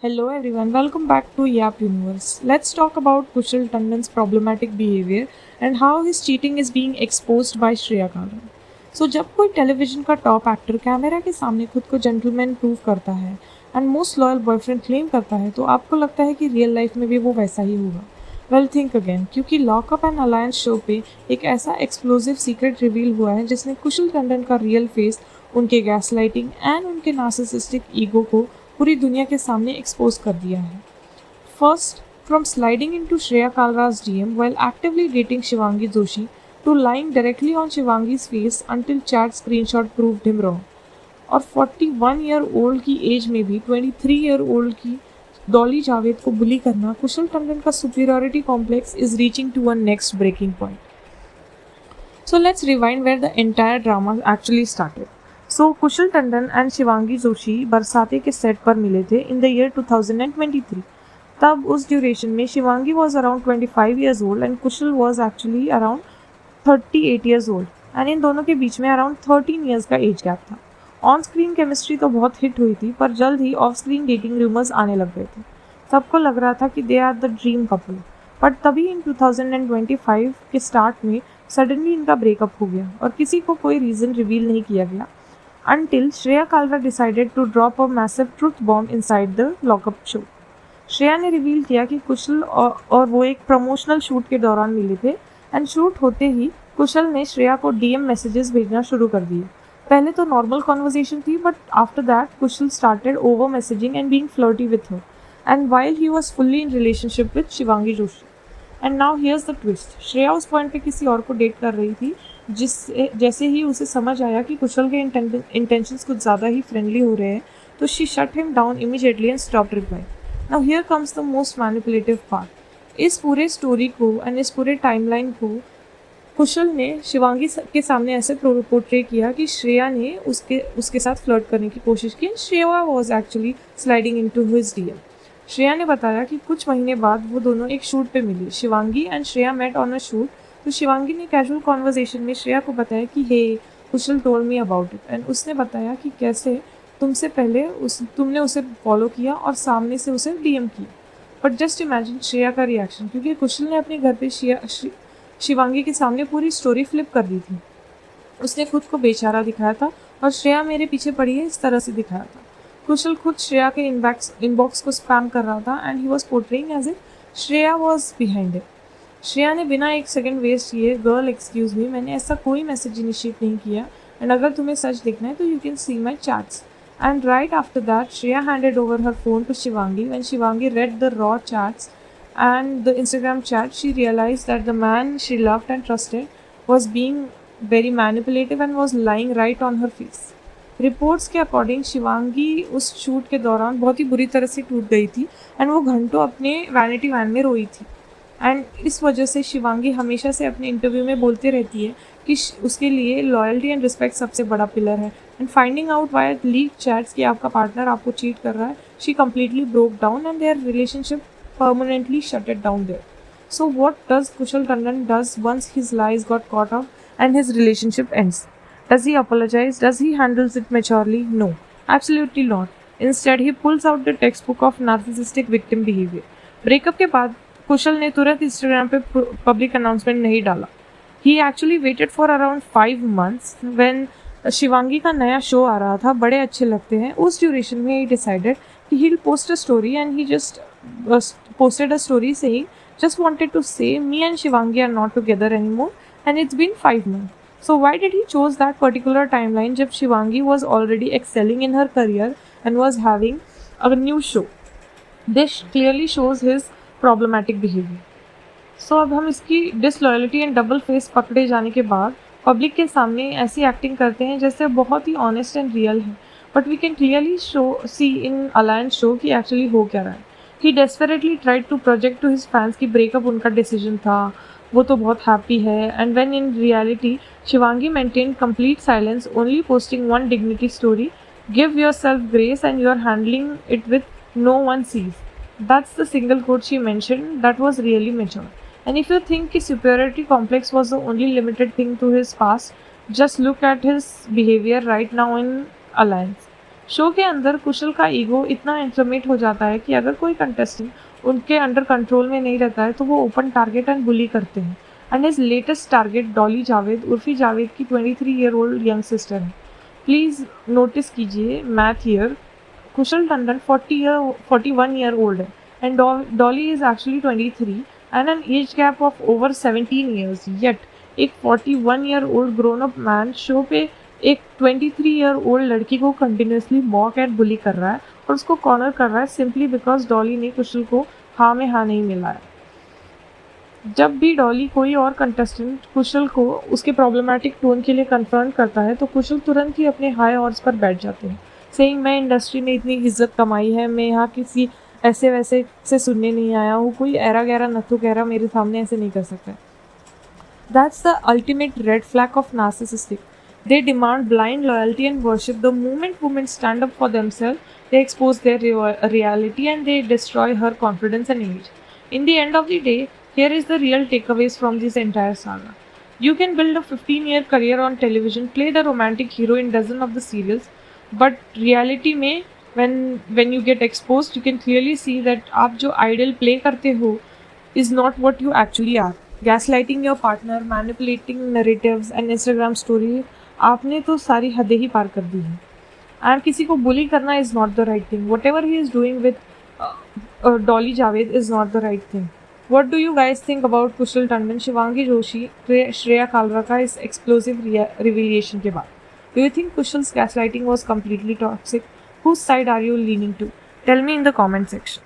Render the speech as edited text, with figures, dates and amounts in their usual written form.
Hello everyone, welcome back to Yap Universe. Let's talk about Kushal Tandon's problematic behavior and how his cheating is being exposed by Shreya Karan. So जब कोई television का top actor camera के सामने खुद को gentleman prove करता है and most loyal boyfriend claim करता है तो आपको लगता है कि रियल लाइफ में भी वो वैसा ही होगा। वेल थिंक अगेन, क्योंकि लॉकअप एंड अलायंस शो पे एक ऐसा एक्सप्लोसिव सीक्रेट रिवील हुआ है जिसने कुशल टंडन का रियल फेस, उनके गैसलाइटिंग एंड उनके नार्सिसिस्टिक ईगो को पूरी दुनिया के सामने एक्सपोज कर दिया है। First, from sliding into Shreya कालरा's DM while actively dating Shivangi Joshi to lying directly on Shivangi's face until chat screenshot proved him wrong. और 41-year-old की एज में भी 23-year-old की डॉली जावेद को बुली करना, कुशल टंडन का superiority complex is reaching to a next breaking point. So let's rewind where the entire drama actually started. So Kushal Tandon and Shivangi Joshi बरसाते के सेट पर मिले थे in the year 2023. तब उस ड्यूरेशन में Shivangi was around 25 years old and Kushal was actually around 38 years old. And इन दोनों के बीच में अराउंड 13 ईयर्स का एज गैप था. ऑन स्क्रीन केमिस्ट्री तो बहुत हिट हुई थी, पर जल्द ही ऑफ स्क्रीन डेटिंग रूमर्स आने लग गए थे. सबको लग रहा था कि they are the dream couple. But तभी इन 2025 के स्टार्ट में सडनली इनका ब्रेकअप हो गया और किसी को कोई रीज़न रिवील नहीं किया गया until Shreya Kalra decided to drop a massive truth bomb inside the lockup show. Shreya ने रिवील किया कि कुशल और वो एक प्रमोशनल शूट के दौरान मिले थे एंड शूट होते ही कुशल ने श्रेया को DM मैसेजेस भेजना शुरू कर दिए. पहले तो नॉर्मल कॉन्वर्जेशन थी, but after that Kushal started over messaging and being flirty with her and while he was fully in relationship with Shivangi Joshi. And now here's the twist. Shreya उस पॉइंट पे किसी और को डेट कर रही थी. जैसे ही उसे समझ आया कि कुशल के इंटेंशंस कुछ ज़्यादा ही फ्रेंडली हो रहे हैं, तो she shut him down immediately and stop reply. Now here comes the most manipulative part. इस पूरे स्टोरी को एंड इस पूरे टाइमलाइन को कुशल ने शिवांगी के सामने ऐसे पोर्ट्रे किया कि श्रेया ने उसके साथ फ्लर्ट करने की कोशिश की. Shreya was actually sliding into his DM. Shreya ने बताया कि कुछ महीने बाद वो दोनों एक शूट पे मिली. Shivangi and Shreya met on a shoot. तो शिवांगी ने कैजुअल कॉन्वर्जेशन में श्रेया को बताया कि hey, Kushal told me about it. And उसने बताया कि कैसे तुमसे पहले तुमने उसे फॉलो किया और सामने से उसे DM किया. बट जस्ट इमेजिन श्रेया का रिएक्शन, क्योंकि कुशल ने अपने घर पे शिवांगी के सामने पूरी स्टोरी फ्लिप कर दी थी. उसने खुद को बेचारा दिखाया था और श्रेया मेरे पीछे पड़ी है इस तरह से दिखाया था. कुशल खुद श्रेया के इनबॉक्स को स्पैम कर रहा था and he was portraying as if Shreya was behind it. Shreya ने बिना एक सेकंड वेस्ट किए, गर्ल एक्सक्यूज मी, मैंने ऐसा कोई मैसेज इनिशिएट नहीं किया एंड अगर तुम्हें सच देखना है तो you can see my chats. And right after that Shreya handed over her phone to Shivangi. When Shivangi read the raw chats and the Instagram chat, she realized that the man she loved and trusted was being very manipulative and was lying right on her face. Reports के according Shivangi उस shoot के दौरान बहुत ही बुरी तरह से टूट गई थी एंड वो घंटों अपने वैनिटी वैन में रोई थी. एंड इस वजह से शिवांगी हमेशा से अपने इंटरव्यू में बोलती रहती है कि उसके लिए लॉयल्टी एंड रिस्पेक्ट सबसे बड़ा पिलर है. And finding out via leak chats कि आपका पार्टनर आपको चीट कर रहा है, she completely broke down and their relationship permanently shut it down there. So what does Kushal Tandon does once his lies got caught up and his relationship ends? Does he apologize? Does he handles it maturely? No, absolutely not. Instead, he pulls out the textbook of narcissistic victim behavior. Breakup के बाद कुशल ने तुरंत Instagram पे public announcement नहीं डाला. He actually waited for around 5 months when Shivangi का नया show आ रहा था, बड़े अच्छे लगते हैं. उस ड्यूरेशन में he decided कि he'll post a story and he just posted a story saying, just wanted to say me and Shivangi are not together anymore and it's been 5 months. So why did he chose that particular timeline जब Shivangi was already excelling in her career and was having a new show? This clearly shows his problematic behavior. So अब हम इसकी disloyalty and double face पकड़े जाने के बाद public के सामने ऐसी एक्टिंग करते हैं जैसे बहुत ही ऑनेस्ट एंड रियल है. But we can clearly see in alliance show कि एक्चुअली हो क्या रहा है. He desperately tried to project to his fans कि ब्रेकअप उनका डिसीजन था, वो तो बहुत हैप्पी है. And when in reality Shivangi maintain complete silence, only posting one dignity story, give yourself grace and you are handling it with no one sees. That's the single quote she mention that was really mature. And if you think his superiority complex was the only limited thing to his past, just look at his behavior right now in Alliance. Show के अंदर कुशल का ego इतना इन्फ्लेमेट हो जाता है कि अगर कोई कंटेस्टेंट उनके अंडर कंट्रोल में नहीं रहता है तो वो ओपन टारगेट एंड बुली करते हैं। And his latest target Dolly Javed Urfi Javed की 23-year-old यंग सिस्टर है। प्लीज़ नोटिस कीजिए math here, Kusal Tandon 41-year-old है and Dolly is actually 23 and an age gap of over 17 years. Yet एक 41-year-old grown up man show पे एक 23-year-old लड़की को continuously mock and बुली कर रहा है और उसको कॉर्नर कर रहा है सिंपली बिकॉज डॉली ने कुशल को हाँ में हाँ नहीं मिलाया। जब भी डॉली कोई और कंटेस्टेंट कुशल को उसके प्रॉब्लमेटिक टोन के लिए कन्फ्रंट करता है तो कुशल तुरंत ही अपने हाई हॉर्स पर बैठ जाते हैं, सेइंग मैं इंडस्ट्री में इतनी इज्जत कमाई है, मैं यहाँ किसी ऐसे वैसे से सुनने नहीं आया हूँ, कोई ऐरा गहरा नथु गहरा मेरे सामने ऐसे नहीं कर सकता। That's the ultimate red flag of narcissistic. They demand blind loyalty and worship. The moment women stand up for themselves, they expose their reality and they destroy her confidence and image. In the end of the day, here is the real takeaways from this entire saga. You can build a 15-year career on television, play the romantic hero in dozen of the serials, but reality में when you get exposed, you can clearly see that आप जो idol play करते हो is not what you actually are. Gaslighting your partner, manipulating narratives and Instagram story, आपने तो सारी हदें ही पार कर दी हैं। एंड किसी को बुली करना is not the right thing. Whatever he is doing with Dolly Javed is not the right thing. What do you guys think about Kushal Tandon, Shivangi Joshi, Shreya Kalra का इस एक्सप्लोसिव रिविलिएशन के बाद? Do you think Kushal's gaslighting was completely toxic? Whose side are you leaning to? Tell me in the comment section.